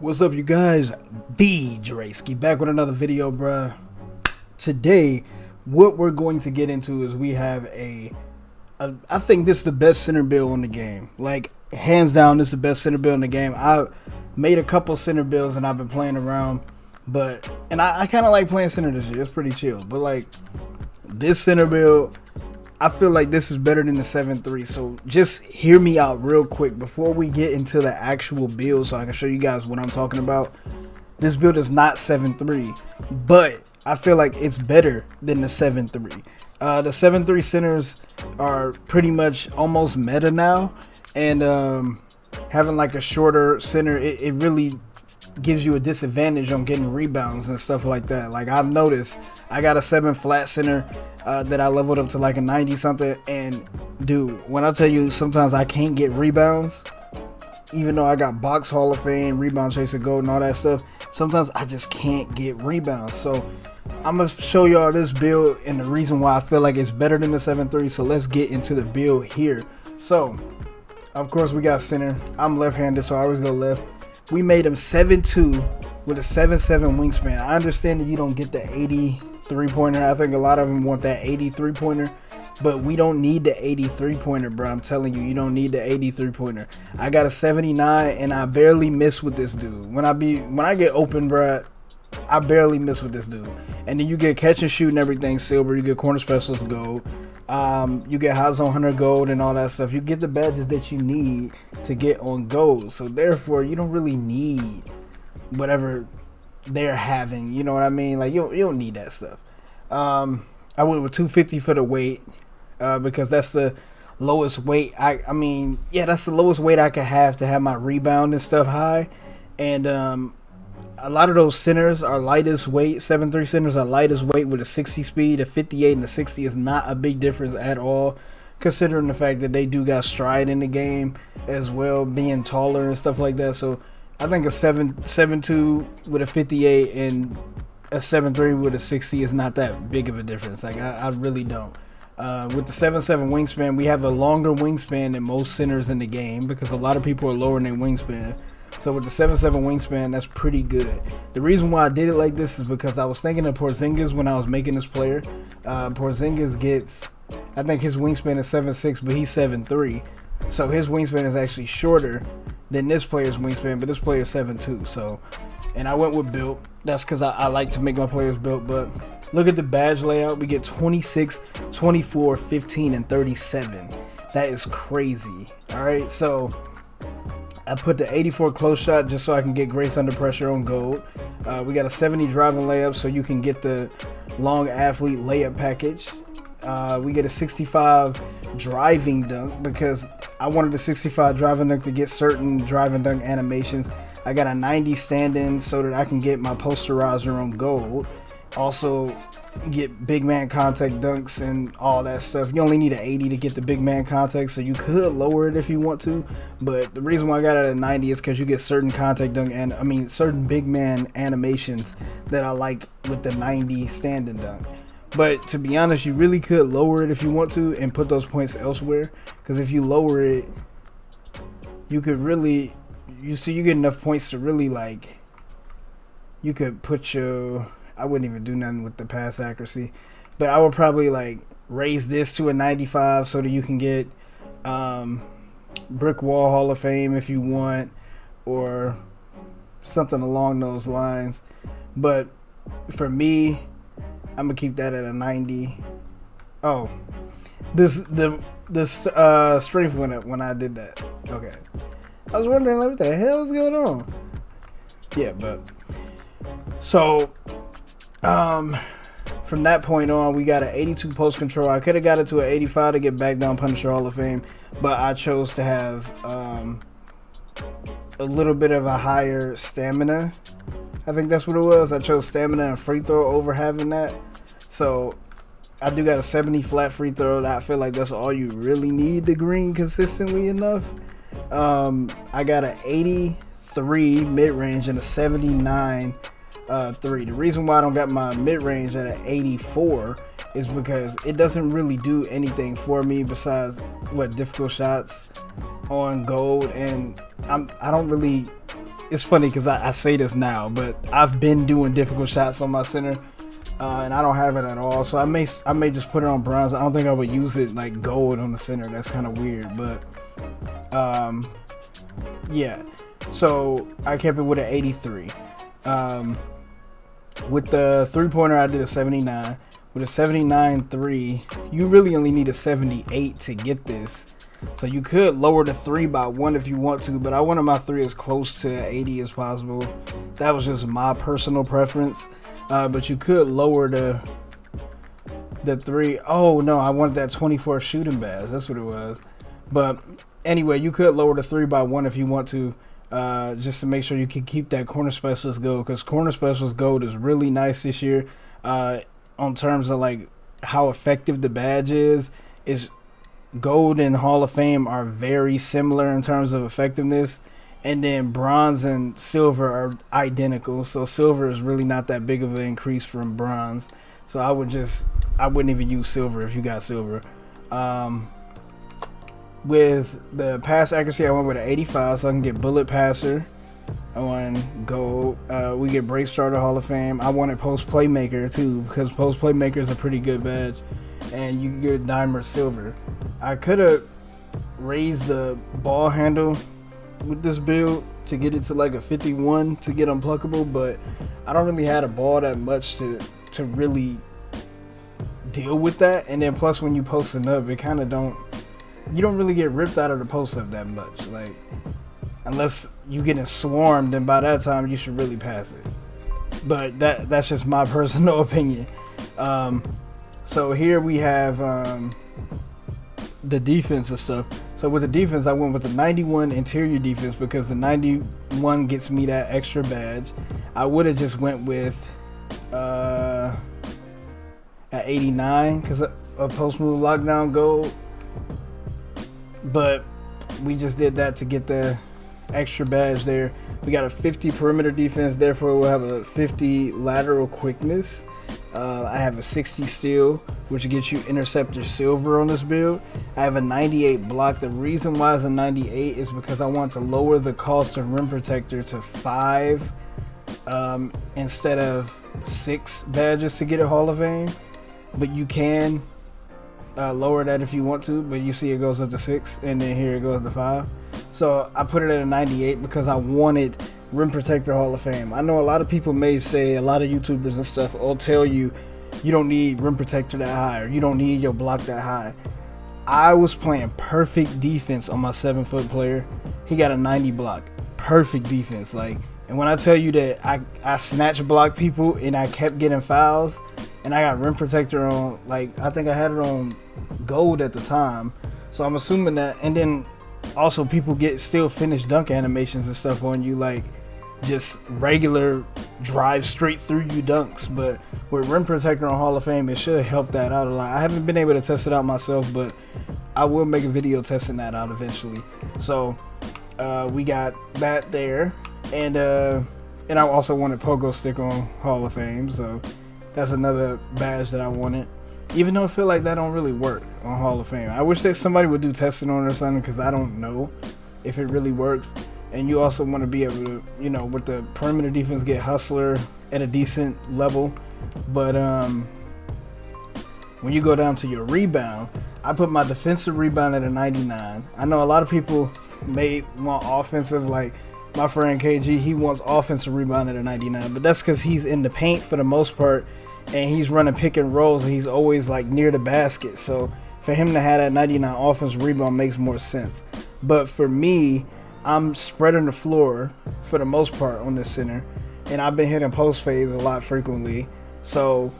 What's up, you guys? vDreski back with another video, bruh. Today, what we're going to get into is we have I think this is the best center build in the game. Like, hands down, this is the best center build in the game. I made a couple center builds and I've been playing around, and I kind of like playing center this year. It's pretty chill. But like, this center build, I feel like this is better than the 7-3. So just hear me out real quick before we get into the actual build so I can show you guys what I'm talking about. This build is not 7-3, but I feel like it's better than the 7-3. The 7-3 centers are pretty much almost meta now, and having like a shorter center, it really gives you a disadvantage on getting rebounds and stuff like that. Like, I've noticed I got a 7 flat center that I leveled up to like a 90 something, and dude, when I tell you sometimes I can't get rebounds, even though I got box Hall of Fame, rebound chaser gold and all that stuff, sometimes I just can't get rebounds. So I'm gonna show y'all this build and the reason why I feel like it's better than the 7-3. So let's get into the build here. So of course we got center. I'm left-handed, so I always go left. We made him 7'2" with a 7'7" wingspan. I understand that you don't get the 83 pointer. I think a lot of them want that 83 pointer, but we don't need the 83 pointer, bro. I'm telling you, you don't need the 83 pointer. I got a 79 and I barely miss with this dude. When I get open, bro, I barely miss with this dude. And then you get catch and shoot and everything silver. You get corner specialist gold. You get high zone hunter gold and all that stuff. You get the badges that you need to get on gold. So therefore, you don't really need whatever they're having. You know what I mean? Like, you don't need that stuff. I went with 250 for the weight because that's the lowest weight. I mean, yeah, that's the lowest weight I could have to have my rebound and stuff high. And a lot of those centers are lightest weight. 7-3 centers are lightest weight with a 60 speed. A 58 and a 60 is not a big difference at all, considering the fact that they do got stride in the game as well, being taller and stuff like that. So I think a 7-2 with a 58 and a 7-3 with a 60 is not that big of a difference. Like, I really don't. With the 7-7 wingspan, we have a longer wingspan than most centers in the game because a lot of people are lowering their wingspan. So with the 7-7 wingspan, that's pretty good. The reason why I did it like this is because I was thinking of Porzingis when I was making this player. Porzingis gets, I think his wingspan is 7'6", but he's 7'3". So his wingspan is actually shorter than this player's wingspan, but this player is 7'2". So, and I went with built. That's because I like to make my players built. But look at the badge layout. We get 26, 24, 15, and 37. That is crazy. All right, so I put the 84 close shot just so I can get grace under pressure on gold. We got a 70 driving layup so you can get the long athlete layup package. We get a 65 driving dunk because I wanted the 65 driving dunk to get certain driving dunk animations. I got a 90 stand-in so that I can get my posterizer on gold. Also get big man contact dunks and all that stuff. You only need an 80 to get the big man contact, so you could lower it if you want to, but the reason why I got it at 90 is because you get certain contact dunk and certain big man animations that I like with the 90 stand-in dunk. But to be honest, you really could lower it if you want to and put those points elsewhere, because if you lower it, you could really, you get enough points to really, like, you could put your, I wouldn't even do nothing with the pass accuracy, but I would probably like raise this to a 95 so that you can get brick wall Hall of Fame if you want, or something along those lines. But for me, I'm gonna keep that at a 90. Oh, this strength went up when I did that. Okay, I was wondering, like, what the hell is going on? Yeah, but so from that point on, we got an 82 post control. I could have got it to an 85 to get back down Punisher Hall of Fame, but I chose to have a little bit of a higher stamina. I think that's what it was. I chose stamina and free throw over having that. So I do got a 70 flat free throw. I feel like that's all you really need to green consistently enough. I got an 83 mid range and a 79 3. The reason why I don't got my mid range at an 84 is because it doesn't really do anything for me besides difficult shots on gold, and I don't really it's funny because I say this now, but I've been doing difficult shots on my center, and I don't have it at all. So I may just put it on bronze. I don't think I would use it like gold on the center. That's kind of weird, but yeah. So I kept it with an 83. With the 3-pointer, I did a 79. With a 79 3, you really only need a 78 to get this. So you could lower the 3 by 1 if you want to, but I wanted my 3 as close to 80 as possible. That was just my personal preference. But you could lower the 3. Oh no, I wanted that 24 shooting badge. That's what it was. But anyway, you could lower the 3 by 1 if you want to, just to make sure you can keep that corner specialist gold, because corner specialist gold is really nice this year. On terms of like how effective the badge is gold and Hall of Fame are very similar in terms of effectiveness, and then bronze and silver are identical. So silver is really not that big of an increase from bronze. So I wouldn't even use silver if you got silver. With the pass accuracy, I went with an 85, so I can get bullet passer on gold. We get break starter Hall of Fame. I wanted post playmaker too, because post playmaker is a pretty good badge, and you can get diamond silver. I could have raised the ball handle with this build to get it to like a 51 to get unpluckable, but I don't really have a ball that much to really deal with that. And then plus when you posting up, it kind of you don't really get ripped out of the post up that much, like unless you getting swarmed, and by that time you should really pass it. But that's just my personal opinion. So here we have the defense and stuff. So with the defense, I went with the 91 interior defense because the 91 gets me that extra badge. I would have just went with at 89 because a post move lockdown gold, but we just did that to get the extra badge there. We got a 50 perimeter defense, therefore we'll have a 50 lateral quickness. I have a 60 steal, which gets you interceptor silver on this build. I have a 98 block. The reason why it's a 98 is because I want to lower the cost of rim protector to 5 instead of 6 badges to get a Hall of Fame. But you can lower that if you want to, but you see it goes up to 6, and then here it goes to 5. So I put it at a 98 because I wanted Rim Protector Hall of Fame. I know a lot of people may say, a lot of YouTubers and stuff will tell you you don't need Rim Protector that high, or you don't need your block that high. I was playing perfect defense on my 7-foot player. He got a 90 block. Perfect defense. Like, and when I tell you that I snatch block people and I kept getting fouls, and I got Rim Protector on, like, I think I had it on gold at the time. So I'm assuming that, and then also people still finish dunk animations and stuff on you, like just regular drive straight through you dunks. But with Rim Protector on Hall of Fame, it should help that out a lot. I haven't been able to test it out myself, but I will make a video testing that out eventually. So we got that there, and I also wanted Pogo Stick on Hall of Fame, so that's another badge that I wanted. Even though I feel like that don't really work on Hall of Fame. I wish that somebody would do testing on it or something, because I don't know if it really works. And you also want to be able to, you know, with the perimeter defense, get Hustler at a decent level. But when you go down to your rebound, I put my defensive rebound at a 99. I know a lot of people may want offensive, like my friend KG, he wants offensive rebound at a 99, but that's because he's in the paint for the most part, and he's running pick and rolls, and he's always like near the basket. So for him to have that 99 offensive rebound makes more sense. But for me, I'm spreading the floor for the most part on this center, and I've been hitting post fades a lot frequently. So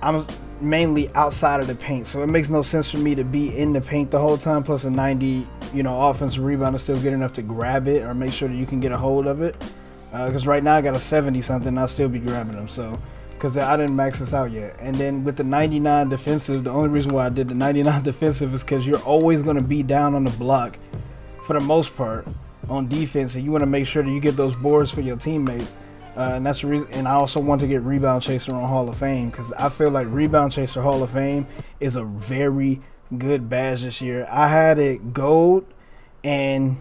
I'm mainly outside of the paint. So it makes no sense for me to be in the paint the whole time, plus a 90, you know, offensive rebound is still good enough to grab it or make sure that you can get a hold of it. Because right now I got a 70 something, I'll still be grabbing them. So because I didn't max this out yet. And then with the 99 defensive, the only reason why I did the 99 defensive is because you're always going to be down on the block for the most part on defense, and you want to make sure that you get those boards for your teammates. And that's the reason. And I also want to get Rebound Chaser on Hall of Fame, because I feel like Rebound Chaser Hall of Fame is a very good badge this year. I had it gold and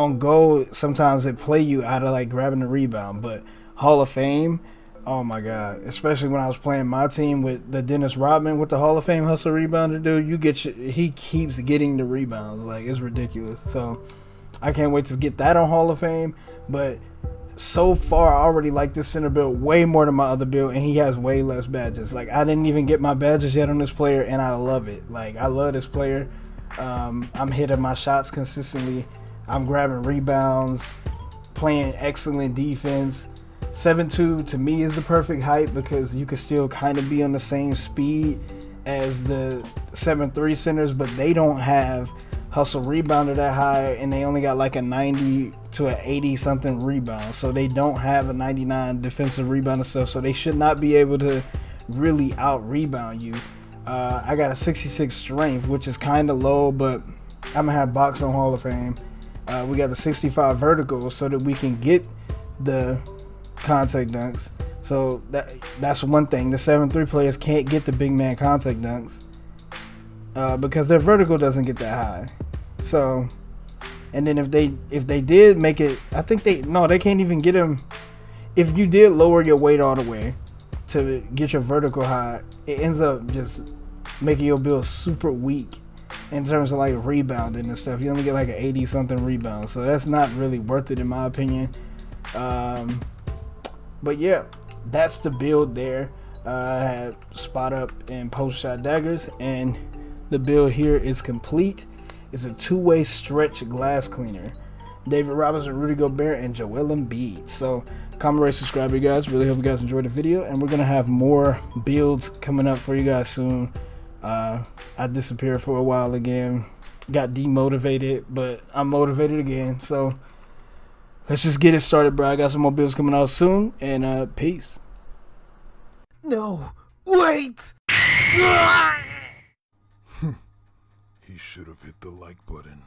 on goal, sometimes it play you out of like grabbing the rebound, but Hall of Fame, oh my god! Especially when I was playing my team with the Dennis Rodman with the Hall of Fame hustle rebounder dude, he keeps getting the rebounds, like it's ridiculous. So I can't wait to get that on Hall of Fame. But so far, I already like this center build way more than my other build, and he has way less badges. Like I didn't even get my badges yet on this player, and I love it. Like I love this player. I'm hitting my shots consistently. I'm grabbing rebounds, playing excellent defense. 7'2" to me is the perfect height because you can still kind of be on the same speed as the 7'3" centers, but they don't have hustle rebounder that high, and they only got like a 90 to an 80 something rebound, so they don't have a 99 defensive rebound and stuff, so they should not be able to really out rebound you. I got a 66 strength, which is kind of low, but I'm gonna have box on Hall of Fame. We got the 65 vertical so that we can get the contact dunks. So that's one thing. The 7'3" players can't get the big man contact dunks because their vertical doesn't get that high. So, and then if they did make it, I think they can't even get them. If you did lower your weight all the way to get your vertical high, it ends up just making your build super weak in terms of like rebounding and stuff. You only get like an 80 something rebound, so that's not really worth it in my opinion. But yeah, that's the build there. I had spot up and post shot daggers, and the build here is complete. It's a two-way stretch glass cleaner. David Robinson, Rudy Gobert, and Joel Embiid. So comment, rate, subscribe, you guys. Really hope you guys enjoyed the video, and we're gonna have more builds coming up for you guys soon. I disappeared for a while again, got demotivated, but I'm motivated again. So let's just get it started, bro. I got some more builds coming out soon, and peace. No, wait! He should have hit the like button.